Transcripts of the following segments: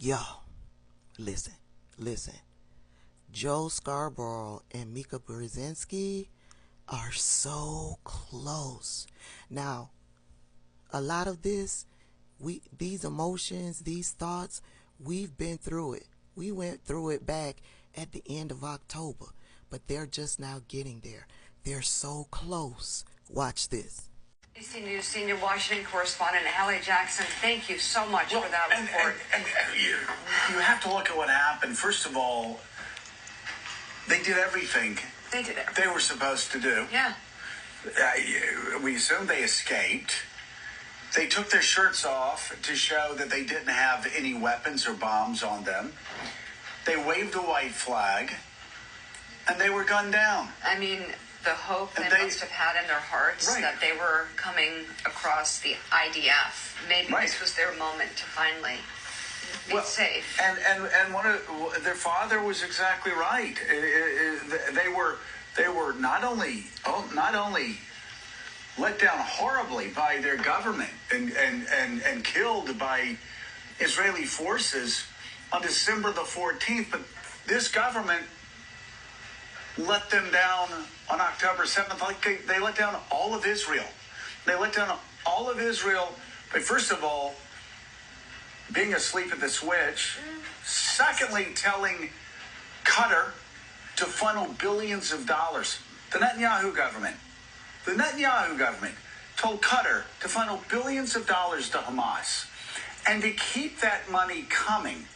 Yo, listen. Joe Scarborough and Mika Brzezinski are so close. Now, a lot of these emotions, these thoughts, we've been through it. We went through it back at the end of October, but they're just now getting there. They're so close. Watch this. ABC News senior Washington correspondent Hallie Jackson, thank you so much for that report. And you have to look at what happened. First of all, they did everything they were supposed to do. Yeah. We assume they escaped. They took their shirts off to show that they didn't have any weapons or bombs on them. They waved a white flag, and they were gunned down. I mean, the hope they must have had in their hearts that they were coming across the IDF. Maybe this was their moment to finally be safe. And their father was exactly right. They were not only let down horribly by their government and killed by Israeli forces on December the 14th, but this government let them down on October 7th. Like they let down all of Israel. They let down all of Israel by, first of all, being asleep at the switch. Secondly, telling Qatar to funnel billions of dollars. The Netanyahu government told Qatar to funnel billions of dollars to Hamas. And to keep that money coming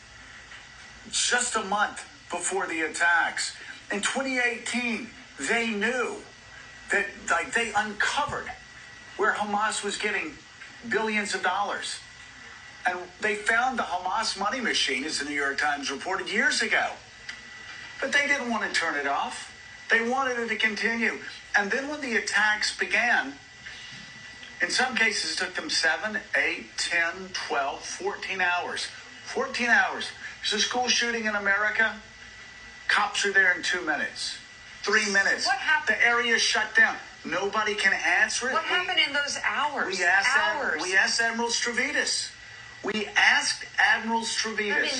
just a month before the attacks. In 2018, they knew that, they uncovered where Hamas was getting billions of dollars. And they found the Hamas money machine, as the New York Times reported years ago. But they didn't want to turn it off. They wanted it to continue. And then when the attacks began, in some cases it took them 7, 8, 10, 12, 14 hours. 14 hours. There's a school shooting in America. Cops are there in 2 minutes, 3 minutes. What happened? The area shut down. Nobody can answer it. What happened in those hours? We asked Admiral Stavridis. I mean,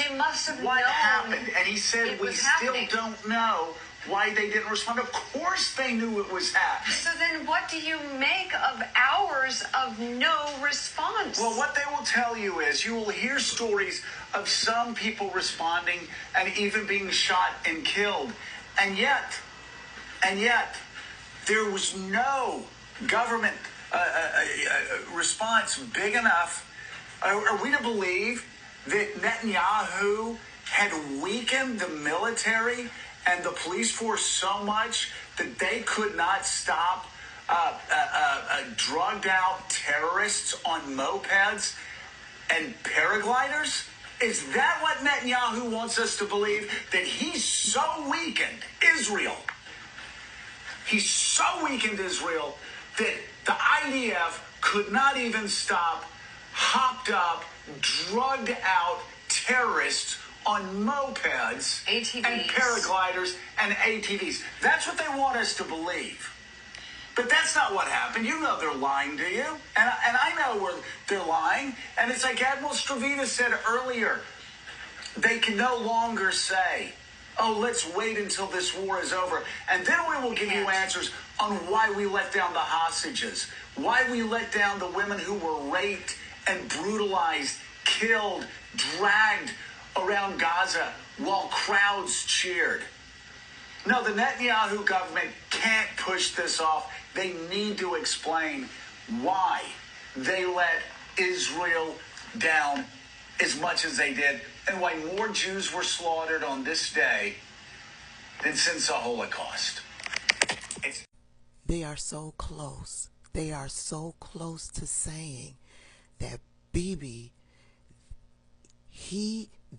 they must have what known happened. And he said, we still happening. don't know why they didn't respond. Of course they knew it was happening. So then what do you make of hours of no response? Well, what they will tell you is you will hear stories of some people responding and even being shot and killed. And yet, there was no government response big enough. Are we to believe that Netanyahu had weakened the military and the police force so much that they could not stop drugged out terrorists on mopeds and paragliders? Is that what Netanyahu wants us to believe? That he's so weakened Israel? He's so weakened Israel that the IDF could not even stop hopped up, drugged out terrorists on mopeds ATVs. And paragliders and ATVs. That's what they want us to believe. But that's not what happened. You know they're lying to you. And I know where they're lying. And it's like Admiral Stavridis said earlier, they can no longer say, oh, let's wait until this war is over. And then we will give you answers on why we let down the hostages, why we let down the women who were raped and brutalized, killed, dragged around Gaza while crowds cheered. No, the Netanyahu government can't push this off. They need to explain why they let Israel down as much as they did and why more Jews were slaughtered on this day than since the Holocaust. They are so close. They are so close to saying that Bibi,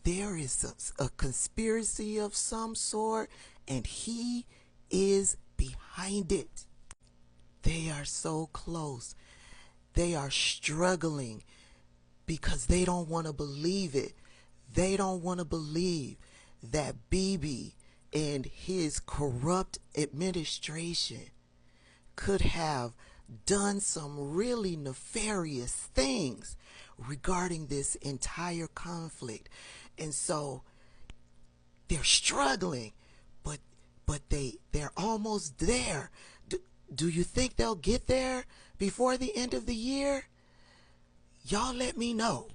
there is a conspiracy of some sort, and he is behind it. They are so close. They are struggling because they don't want to believe it. They don't want to believe that Bibi and his corrupt administration could have done some really nefarious things regarding this entire conflict. And so they're struggling, but they're almost there. Do you think they'll get there before the end of the year? Y'all let me know.